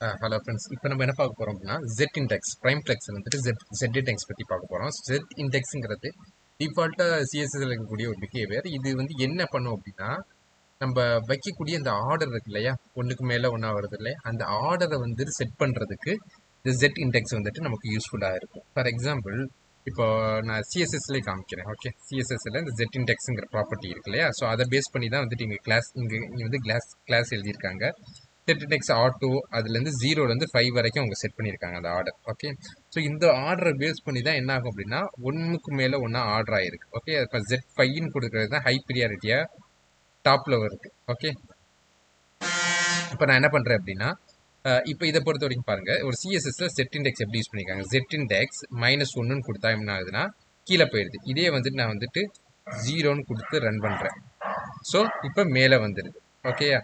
Hello friends. இப்போ நம்ம என்ன பார்க்க போறோம் அப்படின்னா ஜெட் இண்டெக்ஸ் பிரைம் ஃப்ளெக்ஸ் வந்துட்டு ஜெட் இண்டெக்ஸ் பற்றி பார்க்க போறோம். ஜெட் இண்டெக்ஸுங்கிறது டிஃபால்ட்டாக சிஎஸ்எஸ்ல இருக்கக்கூடிய ஒரு பிஹேவியர். இது வந்து என்ன பண்ணும் அப்படின்னா நம்ம வைக்கக்கூடிய இந்த ஆர்டர் இருக்கு இல்லையா, ஒன்றுக்கு மேலே ஒன்றா வருது இல்லையா, அந்த ஆர்டரை வந்து செட் பண்ணுறதுக்கு இந்த ஜெட் இண்டெக்ஸ் வந்துட்டு நமக்கு யூஸ்ஃபுல்லாக இருக்கும். ஃபார் எக்ஸாம்பிள், இப்போ நான் சிஎஸ்எஸ்லேயே காமிக்கிறேன். ஓகே, சிஎஸ்எஸ்ல இந்த ஜெட் இண்டெக்ஸுங்கிற ப்ராப்பர்ட்டி இருக்கு இல்லையா, ஸோ அதை பேஸ் பண்ணி தான் வந்துட்டு இங்கே வந்து கிளாஸ் எழுதியிருக்காங்க. செட் இண்டெக்ஸ் ஆட்டோ அதுலேருந்து 0லேருந்து 5 வரைக்கும் அவங்க செட் பண்ணியிருக்காங்க அந்த ஆர்டர். ஓகே, ஸோ இந்த ஆர்டரை பேஸ் பண்ணி தான் என்ன ஆகும் அப்படின்னா ஒன்றுக்கு மேலே ஒன்றா ஆர்டர் ஆயிருக்கு. ஓகே, இப்போ ஜெட் ஃபைன்னு கொடுக்குறது தான் ஹை ப்ரியாரிட்டியாக டாப்ல வருது. ஓகே, இப்போ நான் என்ன பண்றேன் அப்படின்னா இப்போ இதை பொறுத்த வரைக்கும் பாருங்க, ஒரு சிஎஸ்எஸ்ல செட் இண்டெக்ஸ் எப்படி யூஸ் பண்ணிருக்காங்க. செட் இண்டெக்ஸ் -1ன்னு கொடுத்தா என்ன ஆகுதுன்னா கீழே போயிடுது. இதே வந்துட்டு நான் வந்துட்டு 0ன்னு கொடுத்து ரன் பண்றேன். ஸோ இப்போ மேலே வந்துடுது. ஓகேயா,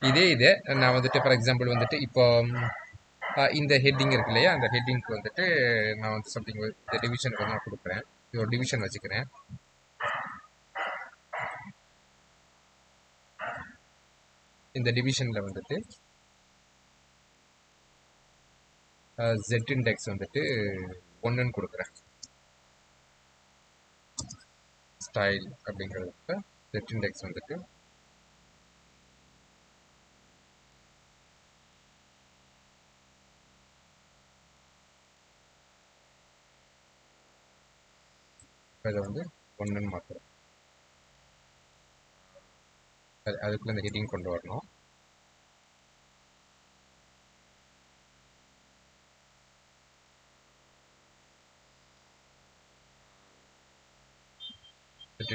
இதை நான் வந்துட்டு ஃபார் எக்ஸாம்பிள் வந்துட்டு இப்போ இந்த ஹெட்டிங் இருக்கு இல்லையா, அந்த ஹெட்டிங்க்கு வந்துட்டு நான் வந்து சம்திங் இந்த டிவிஷனுக்கு வந்து நான் கொடுக்குறேன். இது ஒரு டிவிஷன் வச்சுக்கிறேன். இந்த டிவிஷன்ல வந்துட்டு ஜெட் இண்டெக்ஸ் வந்துட்டு 1ன்னு கொடுக்குறேன். ஸ்டைல் அப்படிங்கிறதுக்கு ஜெட் இண்டெக்ஸ் வந்துட்டு இதை வந்து 1ன்னு மாற்றுறேன். அதுக்குள்ள இந்த ஹெட்டிங் கொண்டு வரணும்.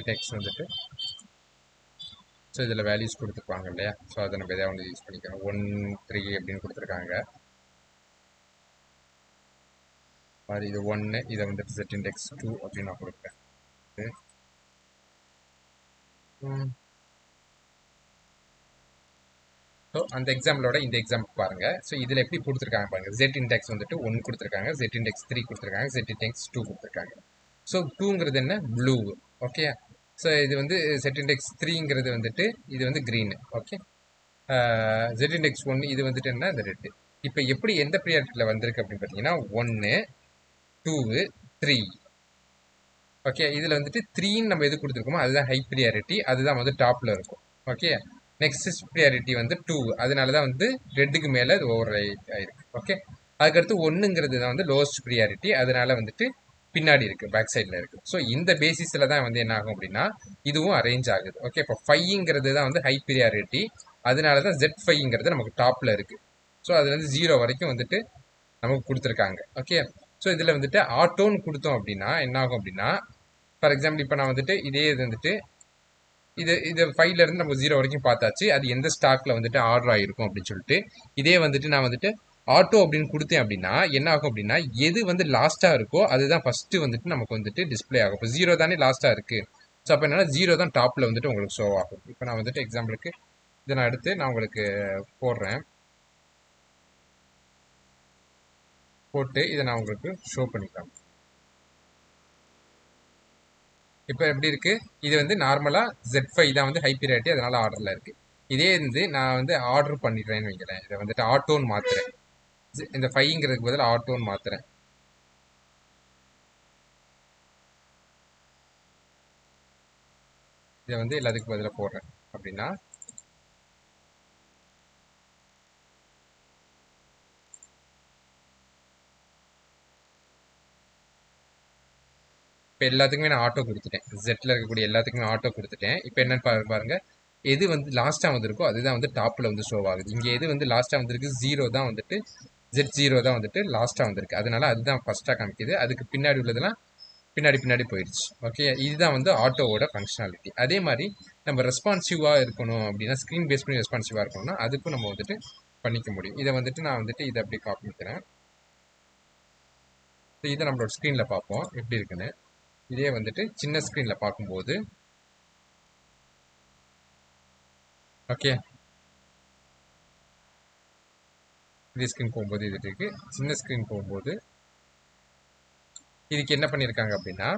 டெக்ஸ்ட் வந்துட்டு ஸோ இதில் வேல்யூஸ் கொடுத்துருப்பாங்க இல்லையா, ஸோ அதை நம்ம எதாவது வந்து யூஸ் பண்ணிக்கிறோம். 1 3 அப்படின்னு கொடுத்துருக்காங்க. அது இது 1, இதை வந்துட்டு செட் இண்டெக்ஸ் 2 அப்படின்னு நான் கொடுக்குறேன். ஸோ அந்த எக்ஸாம்பிளோட இந்த எக்ஸாம்பிள் பாருங்க. ஸோ இதில் எப்படி கொடுத்துருக்காங்க பாருங்க. ஜெட் இண்டெக்ஸ் வந்துட்டு 1 கொடுத்துருக்காங்க, ஜெட் இண்டெக்ஸ் 3 கொடுத்துருக்காங்க, ஜெட் இண்டெக்ஸ் 2 கொடுத்துருக்காங்க. ஸோ 2ங்கிறது என்ன, ப்ளூ. ஓகே, ஸோ இது வந்து செட் இண்டெக்ஸ் 3ங்கிறது வந்துட்டு இது வந்து க்ரீனு. ஓகே, ஜெட் இண்டெக்ஸ் 1 இது வந்துட்டு என்ன, இந்த ரெட்டு. இப்போ எப்படி எந்த ப்ரியாரிட்டியில் வந்திருக்கு அப்படின்னு பார்த்தீங்கன்னா 1 2 3. ஓகே, இதில் வந்துட்டு 3ன்னு நம்ம எது கொடுத்துருக்கோமோ அதுதான் ஹை ப்ரியாரிட்டி, அதுதான் வந்து டாப்பில் இருக்கும். ஓகே, நெக்ஸ்ட் ப்ரியாரிட்டி வந்து 2, அதனால தான் வந்து ரெட்டுக்கு மேலே இது ஓவர் ஆயிருக்கு. ஓகே, அதுக்கடுத்து 1ங்கிறது தான் வந்து லோவஸ்ட் ப்ரியாரிட்டி, அதனால வந்துட்டு பின்னாடி இருக்கு, பேக் சைடில் இருக்கு. ஸோ இந்த பேசிஸில் தான் வந்து என்ன ஆகும் அப்படின்னா இதுவும் அரேஞ்ச் ஆகுது. ஓகே, இப்போ 5ங்கிறது தான் வந்து ஹை ப்ரியாரிட்டி, அதனால தான் Z5ங்கிறது நமக்கு டாப்பில் இருக்கு. ஸோ அது வந்து 0 வரைக்கும் வந்துட்டு நமக்கு கொடுத்துருக்காங்க. ஓகே, ஸோ இதில் வந்துட்டு ஆட்டோன்னு கொடுத்தோம் அப்படின்னா என்ன ஆகும் அப்படின்னா, ஃபார் எக்ஸாம்பிள் இப்போ நான் வந்துட்டு இதே இது வந்துட்டு இது 5ல இருந்து நம்ம 0 வரைக்கும் பார்த்தாச்சு, அது எந்த ஸ்டாக்ல வந்துட்டு ஆர்டர் ஆகிருக்கும் அப்படின்னு சொல்லிட்டு. இதே வந்துட்டு நான் வந்துட்டு ஆட்டோ அப்படின்னு கொடுத்தேன் அப்படின்னா என்ன ஆகும் அப்படின்னா எது வந்து லாஸ்ட்டாக இருக்கோ அதுதான் ஃபர்ஸ்ட் வந்துட்டு நமக்கு வந்துட்டு டிஸ்பிளே ஆகும். இப்போ 0 தானே லாஸ்ட்டாக இருக்கு, ஸோ அப்போ என்னன்னா 0 தான் டாப்பில் வந்துட்டு உங்களுக்கு ஷோ ஆகும். இப்போ நான் வந்துட்டு எக்ஸாம்பிளுக்கு இதை நான் எடுத்து நான் உங்களுக்கு போடுறேன். போட்டு இதை நான் உங்களுக்கு ஷோ பண்ணிக்கலாம். இப்போ எப்படி இருக்கு, இது வந்து நார்மலா Z5 தான் வந்து ஹை ப்ரியாரிட்டி, அதனால ஆர்டர்ல இருக்கு. இதே வந்து நான் வந்து ஆர்டர் பண்ணிடுறேன்னு வைக்கிறேன், இதை வந்துட்டு ஆட்டோன்னு மாத்துறேன். இந்த 5ங்கிறதுக்கு பதில் ஆட்டோன்னு மாத்துறேன். இதை வந்து எல்லாத்துக்கும் பதிலாக போடுறேன் அப்படின்னா இப்போ எல்லாத்துக்குமே நான் ஆட்டோ கொடுத்துட்டேன். ஜெட்டில் இருக்கக்கூடிய எல்லாத்துக்குமே ஆட்டோ கொடுத்துட்டேன். இப்போ என்னன்னு பாருங்க, எது வந்து லாஸ்ட்டாக வந்திருக்கோ அதுதான் வந்து டாப்பில் வந்து ஷோ ஆகுது. இங்கே எது வந்து லாஸ்ட்டாக வந்திருக்கு 0 தான் வந்துட்டு Z0 தான் வந்துட்டு லாஸ்ட்டாக வந்திருக்கு, அதனால அதுதான் ஃபர்ஸ்ட்டாக காமிக்குது. அதுக்கு பின்னாடி உள்ளதெல்லாம் பின்னாடி பின்னாடி போயிடுச்சு. ஓகே, இதுதான் வந்து ஆட்டோவோட ஃபங்க்ஷனாலிட்டி. அதே மாதிரி நம்ம ரெஸ்பான்சிவாக இருக்கணும் அப்படின்னா, ஸ்க்ரீன் பேஸ் பண்ணி ரெஸ்பான்சிவாக இருக்கணும்னா அதுக்கும் நம்ம வந்துட்டு பண்ணிக்க முடியும். இதை வந்துட்டு நான் வந்துட்டு இதை அப்படி காப்பி பண்ணிக்கிறேன். இதை நம்மளோட ஸ்க்ரீனில் பார்ப்போம் எப்படி இருக்குன்னு. இதே வந்துட்டு சின்ன ஸ்க்ரீனில் பார்க்கும்போது ஓகே, பெரிய ஸ்க்ரீன் போகும்போது இது இருக்கு, சின்ன ஸ்க்ரீன் போகும்போது இதுக்கு என்ன பண்ணியிருக்காங்க அப்படின்னா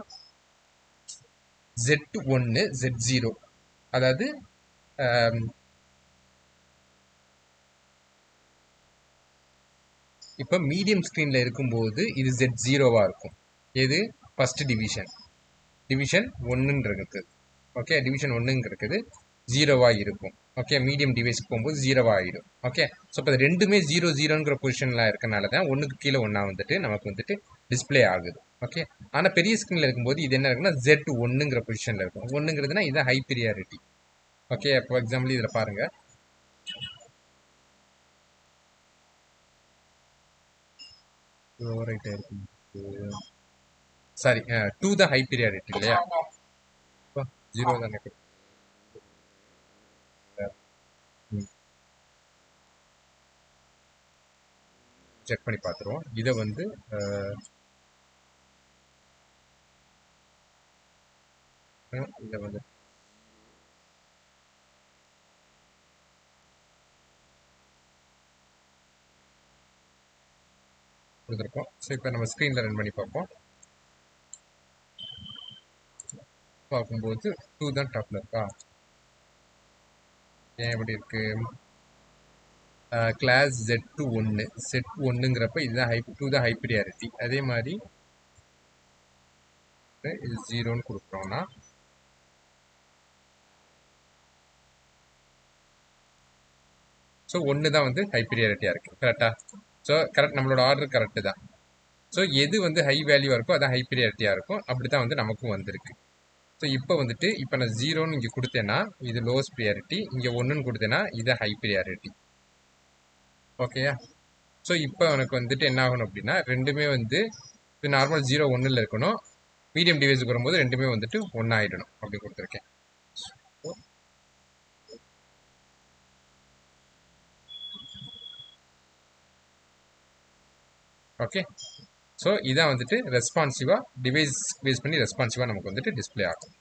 Z1 Z0, அதாவது இப்போ மீடியம் ஸ்க்ரீனில் இருக்கும்போது இது Z0-வா இருக்கும். எது ஃபர்ஸ்ட் டிவிஷன் 1ன்னு இருக்குது. ஓகே, டிவிஷன் 1ங்க இருக்குது 0-வா இருக்கும். ஓகே, மீடியம் டிவைஸ்க்கு போகும்போது 0-வா ஆகிடும். ஓகே, ஸோ இப்போ ரெண்டுமே 0 0ங்கிற பொசிஷனில் இருக்கனால தான் ஒன்றுக்கு கீழே ஒன்றா வந்துட்டு நமக்கு வந்துட்டு டிஸ்பிளே ஆகுது. ஓகே, ஆனால் பெரிய ஸ்க்ரீனில் இருக்கும்போது இது என்ன இருக்குன்னா Z1ங்கிற பொசிஷனில் இருக்கும். 1ங்கிறதுனா இது high priority. Okay, for example இதில் பாருங்க, ஓவரைட் ஆயிருக்கும். சாரி, 2 தான் ஹை ப்ரியாரிட்டி இல்லையா? 0 தானே. செக் பண்ணி பார்த்துருவோம். இதை வந்து இதை வந்து கொடுத்துருக்கோம். ஸோ இப்போ நம்ம ஸ்க்ரீனில் ரன் பண்ணி பார்க்கும்போது 2 தான் டாப்ல இருக்கா? ஏன் எப்படி இருக்கு? கிளாஸ் Z2 1 செட் 1ங்கிறப்ப இதுதான் 2 தான் ஹை ப்ரியாரிட்டி. அதே மாதிரி இது 0ன்னு கொடுக்குறோம்னா ஸோ 1 தான் வந்து ஹை ப்ரியாரிட்டியாக இருக்குது. கரெக்டா? ஸோ கரெக்ட், நம்மளோட ஆர்டர் கரெக்டு தான். ஸோ எது வந்து ஹை வேல்யூவாக இருக்கோ அதான் ஹை ப்ரியாரிட்டியாக இருக்கும். அப்படி தான் வந்து நமக்கும் வந்திருக்கு. ஸோ இப்போ வந்துட்டு இப்போ நான் 0ன்னு இங்கே கொடுத்தேன்னா இது லோவஸ்ட் ப்ரியாரிட்டி, இங்கே 1ன்னு கொடுத்தேன்னா இது ஹை ப்ரியாரிட்டி. ஓகேயா? ஸோ இப்போ எனக்கு வந்துட்டு என்ன ஆகணும் அப்படின்னா ரெண்டுமே வந்து இது நார்மல் 0 1ல் இருக்கணும். மீடியம் டிவைஸுக்கு வரும்போது ரெண்டுமே வந்துட்டு 1 ஆகிடணும். அப்படி கொடுத்துருக்கேன். ஓகே, ஸோ இதான் வந்துட்டு ரெஸ்பான்சிவாக டிவைஸ் பேஸ் பண்ணி ரெஸ்பான்சிவாக நமக்கு வந்துட்டு டிஸ்பிளே ஆகும்.